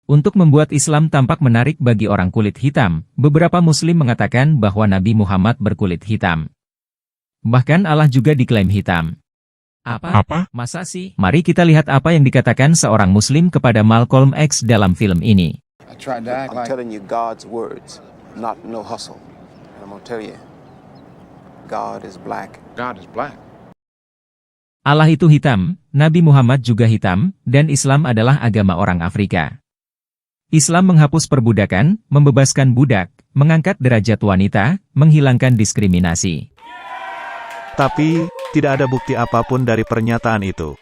Untuk membuat Islam tampak menarik bagi orang kulit hitam, beberapa Muslim mengatakan bahwa Nabi Muhammad berkulit hitam. Bahkan Allah juga diklaim hitam. Apa? Masa sih? Mari kita lihat apa yang dikatakan seorang Muslim kepada Malcolm X dalam film ini. I'm telling you God's words, not no hustle. And I'm gonna tell you, God is black. God is black. Allah itu hitam, Nabi Muhammad juga hitam, dan Islam adalah agama orang Afrika. Islam menghapus perbudakan, membebaskan budak, mengangkat derajat wanita, menghilangkan diskriminasi. Tapi, tidak ada bukti apapun dari pernyataan itu.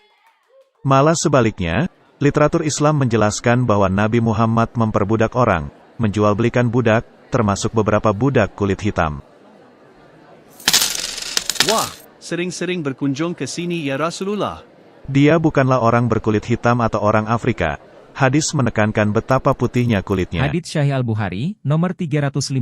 Malah sebaliknya, literatur Islam menjelaskan bahwa Nabi Muhammad memperbudak orang, menjual belikan budak, termasuk beberapa budak kulit hitam. Wah, sering-sering berkunjung ke sini ya Rasulullah. Dia bukanlah orang berkulit hitam atau orang Afrika. Hadis menekankan betapa putihnya kulitnya. Hadits Sahih Al-Bukhari, nomor 358.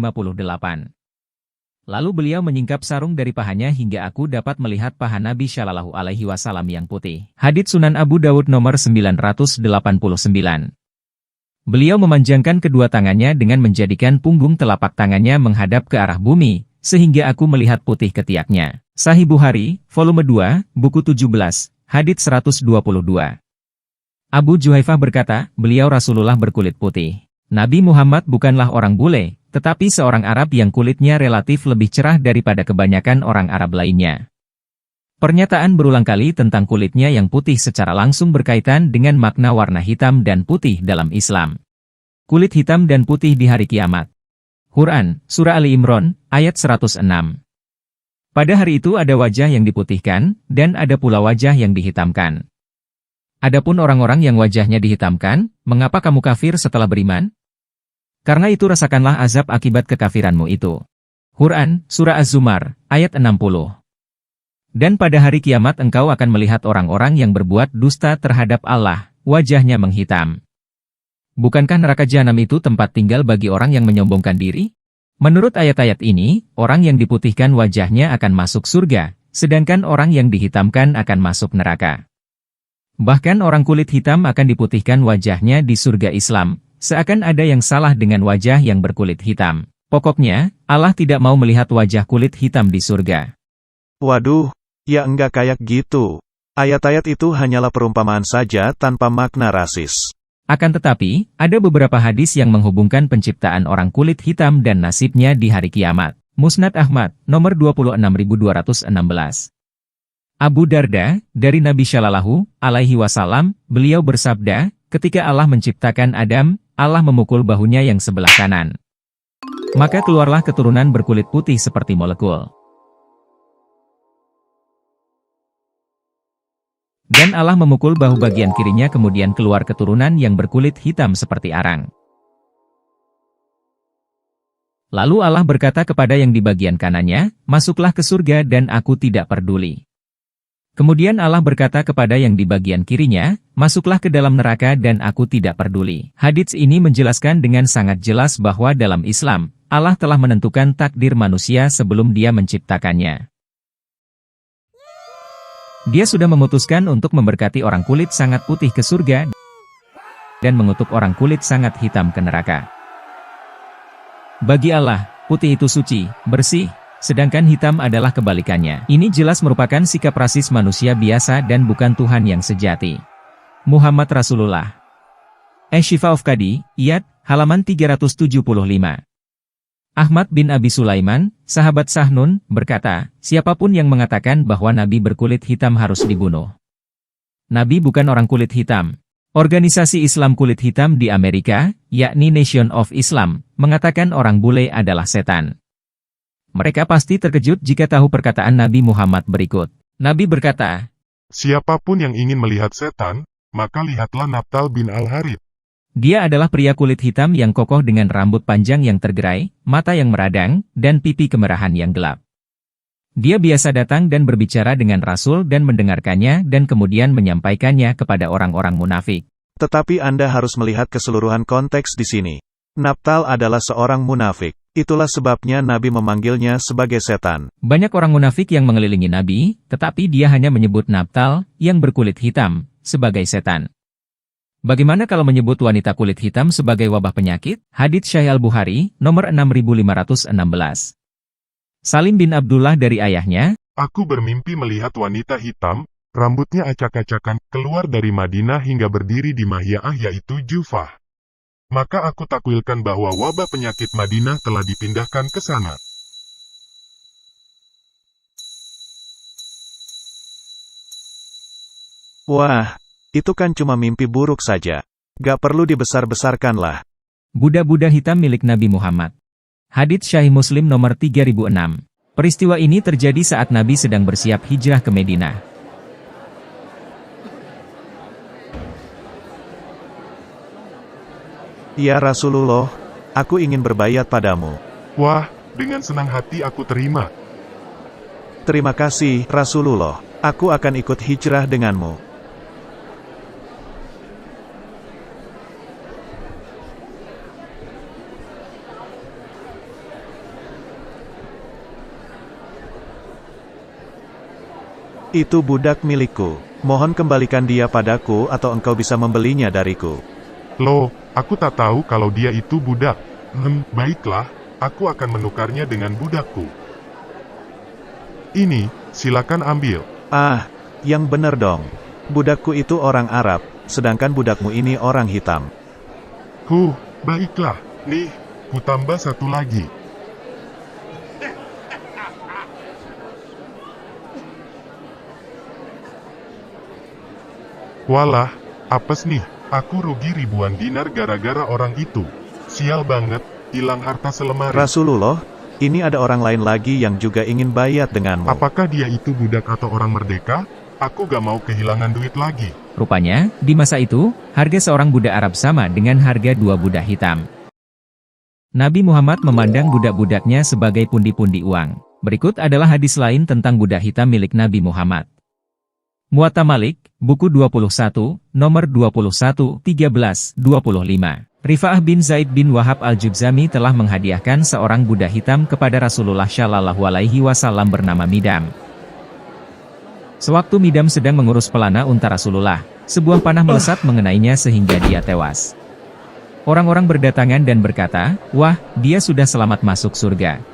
Lalu beliau menyingkap sarung dari pahanya hingga aku dapat melihat paha Nabi Shallallahu Alaihi Wasallam yang putih. Hadits Sunan Abu Dawud nomor 989. Beliau memanjangkan kedua tangannya dengan menjadikan punggung telapak tangannya menghadap ke arah bumi, sehingga aku melihat putih ketiaknya. Sahih Bukhari, volume 2, buku 17, hadits 122. Abu Juhaifah berkata, beliau Rasulullah berkulit putih. Nabi Muhammad bukanlah orang bule, tetapi seorang Arab yang kulitnya relatif lebih cerah daripada kebanyakan orang Arab lainnya. Pernyataan berulang kali tentang kulitnya yang putih secara langsung berkaitan dengan makna warna hitam dan putih dalam Islam. Kulit hitam dan putih di hari kiamat. Quran, Surah Ali Imran, ayat 106. Pada hari itu ada wajah yang diputihkan, dan ada pula wajah yang dihitamkan. Adapun orang-orang yang wajahnya dihitamkan, mengapa kamu kafir setelah beriman? Karena itu rasakanlah azab akibat kekafiranmu itu. Quran, Surah Az-Zumar, ayat 60. Dan pada hari kiamat engkau akan melihat orang-orang yang berbuat dusta terhadap Allah, wajahnya menghitam. Bukankah neraka jahanam itu tempat tinggal bagi orang yang menyombongkan diri? Menurut ayat-ayat ini, orang yang diputihkan wajahnya akan masuk surga, sedangkan orang yang dihitamkan akan masuk neraka. Bahkan orang kulit hitam akan diputihkan wajahnya di surga Islam, seakan ada yang salah dengan wajah yang berkulit hitam. Pokoknya, Allah tidak mau melihat wajah kulit hitam di surga. Waduh, ya enggak kayak gitu. Ayat-ayat itu hanyalah perumpamaan saja tanpa makna rasis. Akan tetapi, ada beberapa hadis yang menghubungkan penciptaan orang kulit hitam dan nasibnya di hari kiamat. Musnad Ahmad, nomor 26216. Abu Darda, dari Nabi Shallallahu Alaihi Wasallam, beliau bersabda, ketika Allah menciptakan Adam, Allah memukul bahunya yang sebelah kanan. Maka keluarlah keturunan berkulit putih seperti molekul. Dan Allah memukul bahu bagian kirinya kemudian keluar keturunan yang berkulit hitam seperti arang. Lalu Allah berkata kepada yang di bagian kanannya, masuklah ke surga dan aku tidak peduli. Kemudian Allah berkata kepada yang di bagian kirinya, masuklah ke dalam neraka dan aku tidak peduli. Hadits ini menjelaskan dengan sangat jelas bahwa dalam Islam, Allah telah menentukan takdir manusia sebelum Dia menciptakannya. Dia sudah memutuskan untuk memberkati orang kulit sangat putih ke surga dan mengutuk orang kulit sangat hitam ke neraka. Bagi Allah, putih itu suci, bersih, sedangkan hitam adalah kebalikannya. Ini jelas merupakan sikap rasis manusia biasa dan bukan Tuhan yang sejati. Muhammad Rasulullah. Shifa of Qadi, Iyad, halaman 375. Ahmad bin Abi Sulaiman, sahabat Sahnun, berkata, siapapun yang mengatakan bahwa Nabi berkulit hitam harus dibunuh. Nabi bukan orang kulit hitam. Organisasi Islam kulit hitam di Amerika, yakni Nation of Islam, mengatakan orang bule adalah setan. Mereka pasti terkejut jika tahu perkataan Nabi Muhammad berikut. Nabi berkata, siapapun yang ingin melihat setan, maka lihatlah Nabtal bin Al-Harith. Dia adalah pria kulit hitam yang kokoh dengan rambut panjang yang tergerai, mata yang meradang, dan pipi kemerahan yang gelap. Dia biasa datang dan berbicara dengan Rasul dan mendengarkannya dan kemudian menyampaikannya kepada orang-orang munafik. Tetapi Anda harus melihat keseluruhan konteks di sini. Nabtal adalah seorang munafik. Itulah sebabnya Nabi memanggilnya sebagai setan. Banyak orang munafik yang mengelilingi Nabi, tetapi dia hanya menyebut Nabtal, yang berkulit hitam, sebagai setan. Bagaimana kalau menyebut wanita kulit hitam sebagai wabah penyakit? Hadits Sahih Al-Bukhari, nomor 6516. Salim bin Abdullah dari ayahnya, Aku bermimpi melihat wanita hitam, rambutnya acak-acakan, keluar dari Madinah hingga berdiri di Mahya'ah yaitu Jufah. Maka aku takwilkan bahwa wabah penyakit Madinah telah dipindahkan ke sana. Wah, itu kan cuma mimpi buruk saja. Gak perlu dibesar-besarkanlah. budak-budak hitam milik Nabi Muhammad. Hadits Sahih Muslim nomor 3006. Peristiwa ini terjadi saat Nabi sedang bersiap hijrah ke Madinah. Ya Rasulullah, aku ingin berbayat padamu. Wah, dengan senang hati aku terima. Terima kasih, Rasulullah. Aku akan ikut hijrah denganmu. Itu budak milikku. Mohon kembalikan dia padaku atau engkau bisa membelinya dariku. Loh, aku tak tahu kalau dia itu budak. Baiklah, aku akan menukarnya dengan budakku. Ini, silakan ambil. Ah, yang benar dong. Budakku itu orang Arab, sedangkan budakmu ini orang hitam. Baiklah. Nih, ku tambah satu lagi. Walah, apes nih, aku rugi ribuan dinar gara-gara orang itu. Sial banget, hilang harta selemari. Rasulullah, ini ada orang lain lagi yang juga ingin bayat denganmu. Apakah dia itu budak atau orang merdeka? Aku gak mau kehilangan duit lagi. Rupanya, di masa itu, harga seorang budak Arab sama dengan harga 2 budak hitam. Nabi Muhammad memandang budak-budaknya sebagai pundi-pundi uang. Berikut adalah hadis lain tentang budak hitam milik Nabi Muhammad. Muwatta Malik, buku 21, nomor 21, 13, 25. Rifa'ah bin Zaid bin Wahab al-Jubzami telah menghadiahkan seorang budak hitam kepada Rasulullah Shallallahu Alaihi Wasallam bernama Midam. Sewaktu Midam sedang mengurus pelana unta Rasulullah, sebuah panah melesat mengenainya sehingga dia tewas. Orang-orang berdatangan dan berkata, wah, dia sudah selamat masuk surga.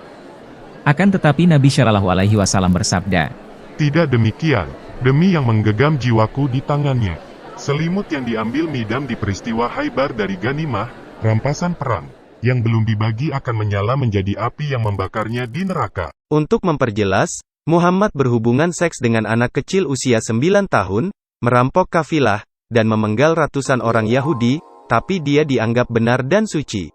Akan tetapi Nabi Shallallahu Alaihi Wasallam bersabda, Tidak demikian, demi yang menggegam jiwaku di tangannya. Selimut yang diambil Midam di peristiwa Khaybar dari Ghanimah, rampasan perang, yang belum dibagi akan menyala menjadi api yang membakarnya di neraka. Untuk memperjelas, Muhammad berhubungan seks dengan anak kecil usia 9 tahun, merampok kafilah, dan memenggal ratusan orang Yahudi, tapi dia dianggap benar dan suci.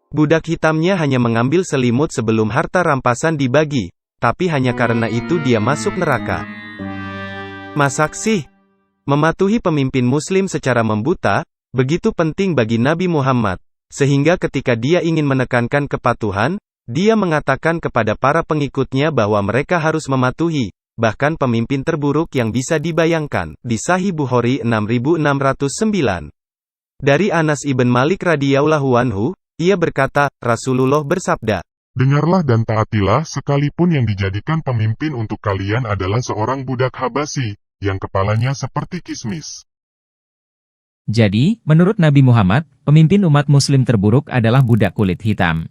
Budak hitamnya hanya mengambil selimut sebelum harta rampasan dibagi, tapi hanya karena itu dia masuk neraka. Masak sih? Mematuhi pemimpin muslim secara membuta, begitu penting bagi Nabi Muhammad, sehingga ketika dia ingin menekankan kepatuhan, dia mengatakan kepada para pengikutnya bahwa mereka harus mematuhi, bahkan pemimpin terburuk yang bisa dibayangkan, di Sahih Bukhari 6609. Dari Anas ibn Malik radhiyallahu anhu, ia berkata, Rasulullah bersabda, Dengarlah dan taatilah sekalipun yang dijadikan pemimpin untuk kalian adalah seorang budak Habasyi, yang kepalanya seperti kismis. jadi, menurut Nabi Muhammad, pemimpin umat muslim terburuk adalah budak kulit hitam.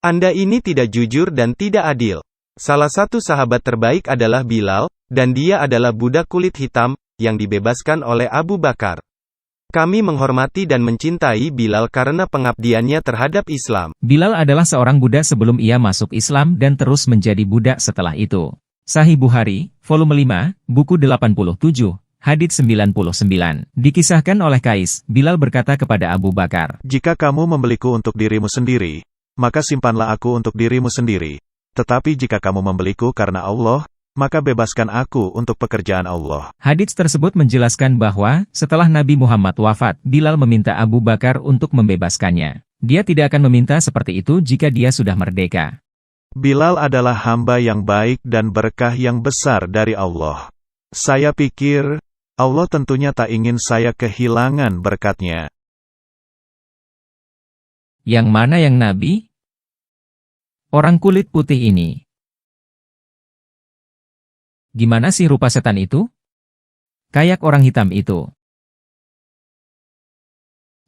Anda ini tidak jujur dan tidak adil. Salah satu sahabat terbaik adalah Bilal, dan dia adalah budak kulit hitam, yang dibebaskan oleh Abu Bakar. Kami menghormati dan mencintai Bilal karena pengabdiannya terhadap Islam. Bilal adalah seorang budak sebelum ia masuk Islam dan terus menjadi budak setelah itu. Sahih Bukhari, volume 5, buku 87, hadits 99. Dikisahkan oleh Kais, Bilal berkata kepada Abu Bakar, Jika kamu membeliku untuk dirimu sendiri, maka simpanlah aku untuk dirimu sendiri. Tetapi jika kamu membeliku karena Allah, maka bebaskan aku untuk pekerjaan Allah. Hadits tersebut menjelaskan bahwa, setelah Nabi Muhammad wafat, Bilal meminta Abu Bakar untuk membebaskannya. Dia tidak akan meminta seperti itu jika dia sudah merdeka. Bilal adalah hamba yang baik dan berkah yang besar dari Allah. Saya pikir, Allah tentunya tak ingin saya kehilangan berkatnya. Yang mana yang Nabi? Orang kulit putih ini. Gimana sih rupa setan itu? Kayak orang hitam itu.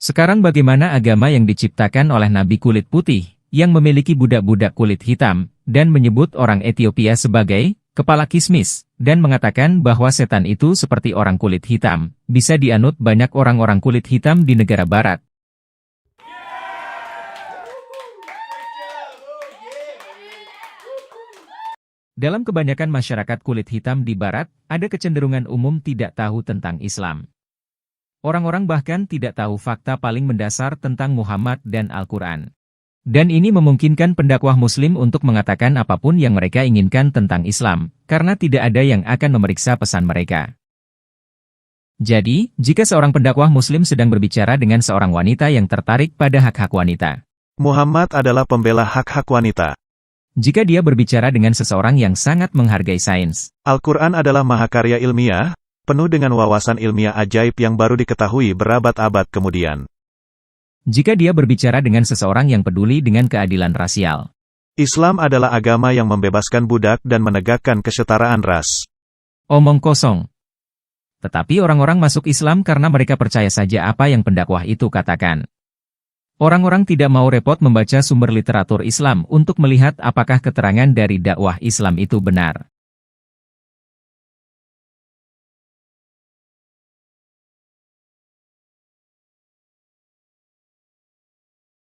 Sekarang bagaimana agama yang diciptakan oleh Nabi kulit putih, yang memiliki budak-budak kulit hitam, dan menyebut orang Ethiopia sebagai kepala kismis, dan mengatakan bahwa setan itu seperti orang kulit hitam, bisa dianut banyak orang-orang kulit hitam di negara barat. Dalam kebanyakan masyarakat kulit hitam di barat, ada kecenderungan umum tidak tahu tentang Islam. Orang-orang bahkan tidak tahu fakta paling mendasar tentang Muhammad dan Al-Quran. Dan ini memungkinkan pendakwah Muslim untuk mengatakan apapun yang mereka inginkan tentang Islam, karena tidak ada yang akan memeriksa pesan mereka. Jadi, jika seorang pendakwah Muslim sedang berbicara dengan seorang wanita yang tertarik pada hak-hak wanita, Muhammad adalah pembela hak-hak wanita. jika dia berbicara dengan seseorang yang sangat menghargai sains, Al-Quran adalah mahakarya ilmiah, penuh dengan wawasan ilmiah ajaib yang baru diketahui berabad-abad kemudian. jika dia berbicara dengan seseorang yang peduli dengan keadilan rasial, Islam adalah agama yang membebaskan budak dan menegakkan kesetaraan ras. omong kosong. Tetapi orang-orang masuk Islam karena mereka percaya saja apa yang pendakwah itu katakan. Orang-orang tidak mau repot membaca sumber literatur Islam untuk melihat apakah keterangan dari dakwah Islam itu benar.